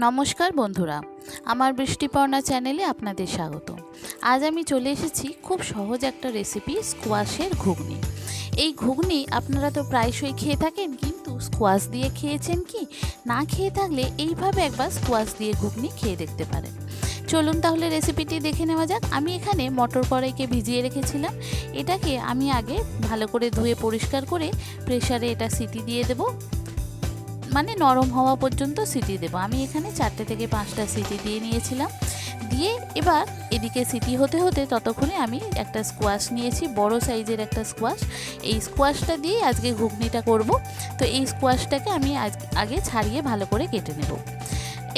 নমস্কার বন্ধুরা, আমার বৃষ্টিপর্ণা চ্যানেলে আপনাদের স্বাগত। আজ আমি চলে এসেছি খুব সহজ একটা রেসিপি, স্কোয়াশের ঘুগনি। এই ঘুগনি আপনারা তো প্রায়শই খেয়ে থাকেন, কিন্তু স্কোয়াশ দিয়ে খেয়েছেন কি? না খেয়ে থাকলে এইভাবে একবার স্কোয়াশ দিয়ে ঘুগনি খেয়ে দেখতে পারেন। চলুন তাহলে রেসিপিটি দেখে নেওয়া যাক। আমি এখানে মটর কড়াইকে ভিজিয়ে রেখেছিলাম। এটাকে আমি আগে ভালো করে ধুয়ে পরিষ্কার করে প্রেসারে এটা সিটি দিয়ে দেবো, মানে নরম হওয়া পর্যন্ত সিটি দেবো। আমি এখানে 4 থেকে 5টা সিটি দিয়ে নিয়েছিলাম। দিয়ে এবার এদিকে সিটি হতে হতে ততক্ষণে আমি একটা স্কোয়াশ নিয়েছি, বড় সাইজের একটা স্কোয়াশ। এই স্কোয়াশটা দিয়ে আজকে ঘুগনিটা করব। তো এই স্কোয়াশটাকে আমি আগে ছাড়িয়ে ভালো করে কেটে নেব।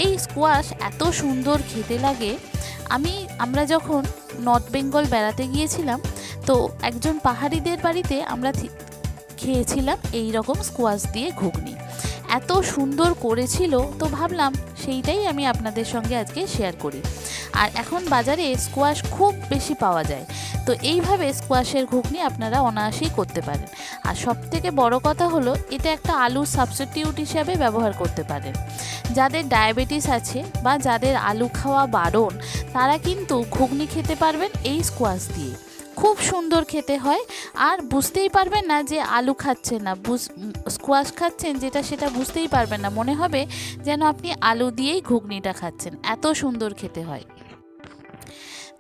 এই স্কোয়াশ এত সুন্দর খেতে লাগে। আমরা যখন নর্থ বেঙ্গল বেড়াতে গিয়েছিলাম, তো একজন পাহাড়িদের বাড়িতে আমরা খেয়েছিলাম এই রকম স্কোয়াশ দিয়ে ঘুগনি। এত সুন্দর করেছিল, তো ভাবলাম সেইটাই আমি আপনাদের সঙ্গে আজকে শেয়ার করি। আর এখন বাজারে স্কোয়াশ খুব বেশি পাওয়া যায়, তো এইভাবে স্কোয়াশের ঘুগনি আপনারা অনায়াসেই করতে পারেন। আর সবথেকে বড় কথা হলো, এটা একটা আলু সাবস্টিটিউট হিসাবে ব্যবহার করতে পারেন। যাদের ডায়াবেটিস আছে বা যাদের আলু খাওয়া বারণ, তারা কিন্তু ঘুগনি খেতে পারবেন এই স্কোয়াশ দিয়ে। খুব সুন্দর খেতে হয়, আর বুঝতেই পারবেন না যে আলু খাচ্ছেন না, স্কোয়াশ খাচ্ছেন যেটা, সেটা বুঝতেই পারবেন না। মনে হবে যেন আপনি আলু দিয়েই ঘুগনিটা খাচ্ছেন, এত সুন্দর খেতে হয়।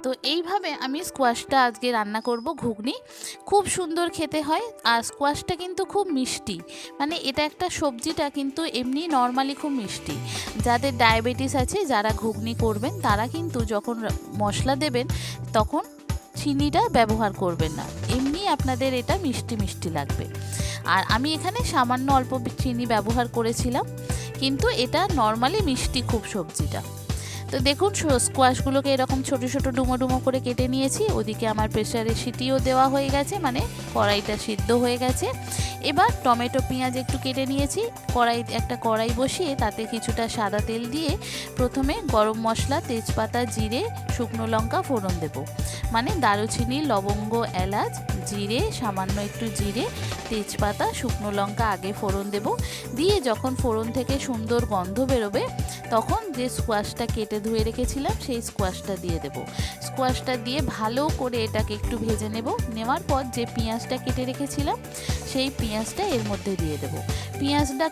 তো এইভাবে আমি স্কোয়াশটা আজকে রান্না করব ঘুগনি। খুব সুন্দর খেতে হয়। আর স্কোয়াশটা কিন্তু খুব মিষ্টি, মানে এটা একটা সবজিটা কিন্তু এমনি নর্মালি খুব মিষ্টি। যাদের ডায়াবেটিস আছে, যারা ঘুগনি করবেন, তারা কিন্তু যখন মশলা দেবেন তখন চিনিটা ব্যবহার করবেন না, এমনি আপনাদের এটা মিষ্টি মিষ্টি লাগবে। আর আমি এখানে সামান্য অল্প চিনি ব্যবহার করেছিলাম, কিন্তু এটা নর্মালি মিষ্টি খুব সবজিটা। তো দেখুন, স্কোয়াশগুলোকে এরকম ছোট ছোট ডুমো ডুমো করে কেটে নিয়েছি। ওদিকে আমার প্রেসারে সিটিও দেওয়া হয়ে গেছে, মানে কড়াইটা সিদ্ধ হয়ে গেছে। এবার টমেটো পেঁয়াজ একটু কেটে নিয়েছি। একটা কড়াই বসিয়ে তাতে কিছুটা সাদা তেল দিয়ে প্রথমে গরম মশলা, তেজপাতা, জিরে, শুকনো লঙ্কা ফোড়ন দেব। মানে দারুচিনি, লবঙ্গ, এলাচ, জিরে, সামান্য একটু জিরে, তেজপাতা, শুকনো লঙ্কা আগে ফোড়ন দেব। দিয়ে যখন ফোড়ন থেকে সুন্দর গন্ধ বেরোবে, তখন যে স্কোয়াশটা কেটে ধুয়ে রেখেছিলাম সেই স্কোয়াশটা দিয়ে দেব। স্কোয়াশটা দিয়ে ভালো করে এটাকে একটু ভেজে নেব। নেওয়ার পর যে পেঁয়াজটা কেটে রেখেছিলাম সেই পেঁয়াজটা এর মধ্যে দিয়ে দেব। পেঁয়াজটা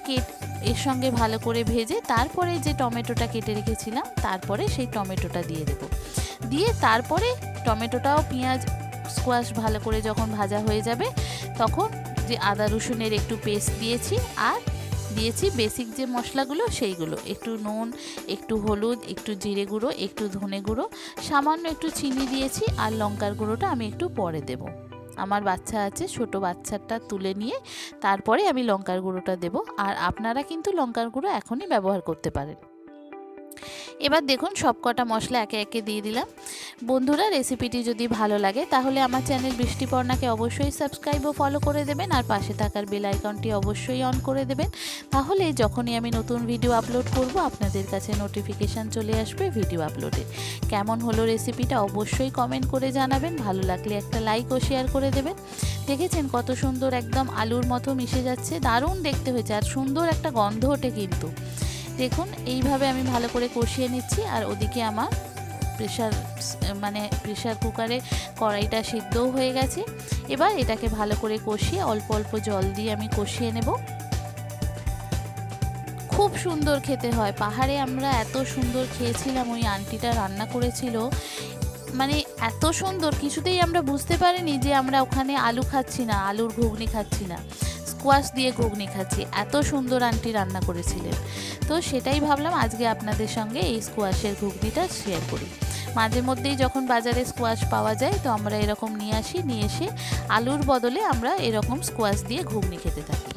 এর সঙ্গে ভালো করে ভেজে তারপরে যে টমেটোটা কেটে রেখেছিলাম, তারপরে সেই টমেটোটা দিয়ে দেব। দিয়ে তারপরে টমেটোটাও পেঁয়াজ স্কোয়াশ ভালো করে যখন ভাজা হয়ে যাবে, তখন যে আদা রসুনের একটু পেস্ট দিয়েছি, আর দিয়েছি বেসিক যে মশলাগুলো সেইগুলো, একটু নুন, একটু হলুদ, একটু জিরে গুঁড়ো, একটু ধনে গুঁড়ো, সামান্য একটু চিনি দিয়েছি। আর লঙ্কার গুঁড়োটা আমি একটু পরে দেব। আমার বাচ্চা আছে, ছোট বাচ্চাটা তুলে নিয়ে তারপরে আমি লঙ্কার গুঁড়োটা দেব। আর আপনারা কিন্তু লঙ্কার গুঁড়ো এখনই ব্যবহার করতে পারেন। এবার দেখুন, সব কটা মশলা একে একে দিয়ে দিলাম। বন্ধুরা, রেসিপিটি যদি ভালো লাগে তাহলে আমার চ্যানেল বৃষ্টিপর্ণাকে অবশ্যই সাবস্ক্রাইব ও ফলো করে দেবেন, আর পাশে থাকার বেল আইকনটি অবশ্যই অন করে দেবেন। তাহলে যখনই আমি নতুন ভিডিও আপলোড করব, আপনাদের কাছে নোটিফিকেশান চলে আসবে ভিডিও আপলোডে। কেমন হলো রেসিপিটা অবশ্যই কমেন্ট করে জানাবেন। ভালো লাগলে একটা লাইক ও শেয়ার করে দেবেন। দেখেছেন কত সুন্দর একদম আলুর মতো মিশে যাচ্ছে, দারুণ দেখতে হয়েছে, আর সুন্দর একটা গন্ধ ওঠে কিন্তু। দেখুন, এইভাবে আমি ভালো করে কষিয়ে নিচ্ছি। আর ওদিকে আমার প্রেশার কুকারে কড়াইটা সিদ্ধও হয়ে গেছে। এবার এটাকে ভালো করে কষিয়ে অল্প অল্প জল দিয়ে আমি কষিয়ে নেব। খুব সুন্দর খেতে হয়। পাহাড়ে আমরা এত সুন্দর খেয়েছিলাম, ওই আন্টিটা রান্না করেছিল, মানে এত সুন্দর, কিছুতেই আমরা বুঝতে পারিনি যে আমরা ওখানে আলু খাচ্ছি না, আলুর ঘুগনি খাচ্ছি না, স্কোয়াশ দিয়ে ঘুগনি খাচ্ছি। এত সুন্দর আন্টি রান্না করেছিলেন। তো সেটাই ভাবলাম আজকে আপনাদের সঙ্গে এই স্কোয়াশের ঘুগনিটা শেয়ার করি। মাঝে মধ্যেই যখন বাজারে স্কোয়াশ পাওয়া যায়, তো আমরা এরকম নিয়ে এসে আলুর বদলে আমরা এরকম স্কোয়াশ দিয়ে ঘুগনি খেতে থাকি।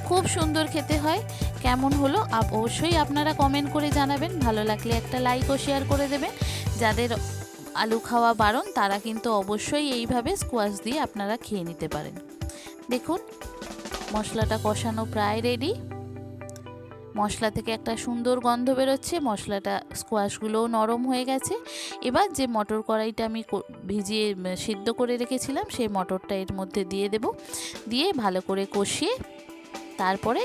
খুব সুন্দর খেতে হয়। কেমন হলো অবশ্যই আপনারা কমেন্ট করে জানাবেন। ভালো লাগলে একটা লাইক ও শেয়ার করে দেবেন। যাদের আলু খাওয়া বারণ, তারা কিন্তু অবশ্যই এইভাবে স্কোয়াশ দিয়ে আপনারা খেয়ে নিতে পারেন। দেখুন, মশলাটা কষানো প্রায় রেডি। মশলা থেকে একটা সুন্দর গন্ধ বেরোচ্ছে, মশলাটা, স্কোয়াশগুলোও নরম হয়ে গেছে। এবার যে মটর কড়াইটা আমি ভিজিয়ে সিদ্ধ করে রেখেছিলাম, সেই মটরটা এর মধ্যে দিয়ে দেব। দিয়ে ভালো করে কষিয়ে তারপরে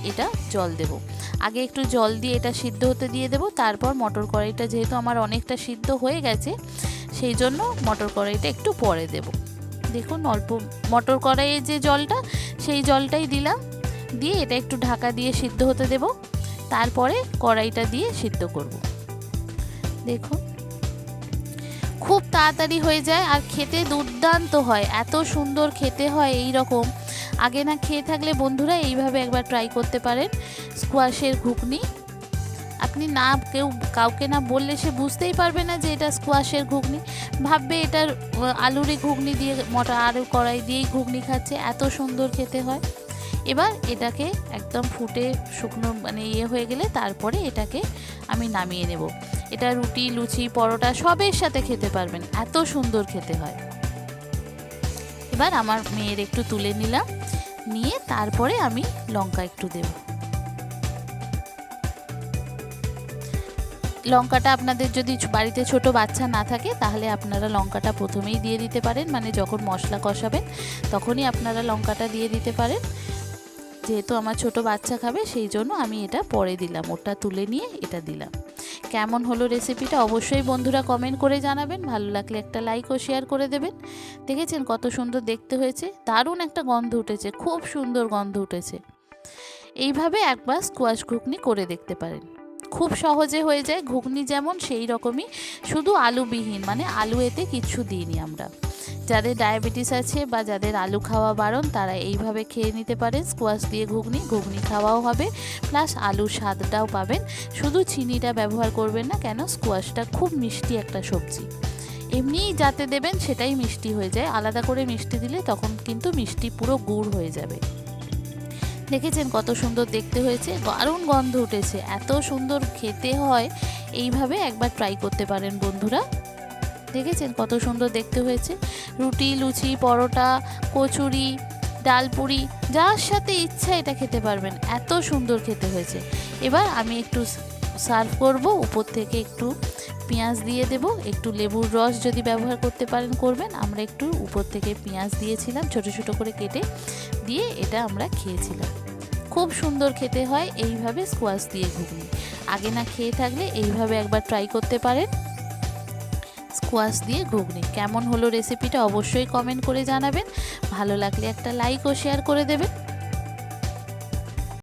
এটা জল দেব। আগে একটু জল দিয়ে এটা সিদ্ধ হতে দিয়ে দেবো, তারপর মটর কড়াইটা যেহেতু আমার অনেকটা সিদ্ধ হয়ে গেছে সেই জন্য মটর কড়াইটা একটু পরে দেব। দেখুন অল্প মটর কড়াইয়ের যে জলটা সেই জলটাই দিলাম, দিয়ে এটা একটু ঢাকা দিয়ে সিদ্ধ হতে দেব, তারপরে কড়াইটা দিয়ে সিদ্ধ করব। দেখুন খুব তাড়াতাড়ি হয়ে যায় আর খেতে দুর্দান্ত হয়, এত সুন্দর খেতে হয়। এই রকম আগে না খেয়ে থাকলে বন্ধুরা এইভাবে একবার ট্রাই করতে পারেন স্কোয়াশের ঘুগনি। আপনি না কাউকে না বললে সে বুঝতেই পারবে না যে এটা স্কোয়াশের ঘুগনি, ভাববে এটার আলুরই ঘুগনি দিয়ে আলু কড়াই দিয়েই ঘুগনি খাচ্ছে, এত সুন্দর খেতে হয়। এবার এটাকে একদম ফুটে শুকনো হয়ে গেলে তারপরে এটাকে আমি নামিয়ে নেব। এটা রুটি, লুচি, পরোটা সবের সাথে খেতে পারবেন, এত সুন্দর খেতে হয়। এবার আমার মেয়ের একটু তুলে নিলাম, নিয়ে তারপরে আমি লঙ্কা একটু দেব। লঙ্কাটা আপনাদের যদি বাড়িতে ছোট বাচ্চা না থাকে তাহলে আপনারা লঙ্কাটা প্রথমেই দিয়ে দিতে পারেন, যখন মশলা কষাবেন তখনই আপনারা লঙ্কাটা দিয়ে দিতে পারেন। যেহেতু আমার ছোট বাচ্চা খাবে সেই জন্য আমি এটা পরে দিলাম, ওটা তুলে নিয়ে এটা দিলাম। কেমন হলো রেসিপিটা অবশ্যই বন্ধুরা কমেন্ট করে জানাবেন, ভালো লাগলে একটা লাইক ও শেয়ার করে দেবেন। দেখেছেন কত সুন্দর দেখতে হয়েছে, দারুণ একটা গন্ধ উঠেছে, খুব সুন্দর গন্ধ উঠেছে। এইভাবে একবার স্কোয়াশ ঘুগনি করে দেখতে পারেন, খুব সহজে হয়ে যায় ঘুগনি যেমন সেই রকমই, শুধু আলুবিহীন, আলু এতে কিচ্ছু দিইনি আমরা। যাদের ডায়াবেটিস আছে বা যাদের আলু খাওয়া বারণ তারা এইভাবে খেয়ে নিতে পারেন স্কোয়াশ দিয়ে ঘুগনি খাওয়াও হবে, প্লাস আলুর স্বাদটাও পাবেন। শুধু চিনিটা ব্যবহার করবেন না, কেন স্কোয়াশটা খুব মিষ্টি একটা সবজি, এমনিই যাতে দেবেন সেটাই মিষ্টি হয়ে যায়, আলাদা করে মিষ্টি দিলে তখন কিন্তু মিষ্টি পুরো গুড় হয়ে যাবে। দেখেছেন কত সুন্দর দেখতে হয়েছে, দারুণ গন্ধ উঠেছে, এত সুন্দর খেতে হয়। এইভাবে একবার ট্রাই করতে পারেন বন্ধুরা। দেখেছেন কত সুন্দর দেখতে হয়েছে, রুটি, লুচি, পরোটা, কচুরি, ডালপুরি যার সাথে ইচ্ছা এটা খেতে পারবেন, এত সুন্দর খেতে হয়েছে। এবার আমি একটু সার্ভ করব, উপর থেকে একটু পেঁয়াজ দিয়ে দেব, একটু লেবুর রস যদি ব্যবহার করতে পারেন করবেন। আমরা একটু উপর থেকে পেঁয়াজ দিয়েছিলাম ছোট ছোট করে কেটে, দিয়ে এটা আমরা খেয়েছিলাম। খুব সুন্দর খেতে হয় এইভাবে স্কোয়াশ দিয়ে ঘুগনি, আগে না খেয়ে থাকলে এইভাবে একবার ট্রাই করতে পারেন স্কোয়াশ দিয়ে ঘুগনি। কেমন হলো রেসিপিটা অবশ্যই কমেন্ট করে জানাবেন, ভালো লাগলে একটা লাইক ও শেয়ার করে দেবেন।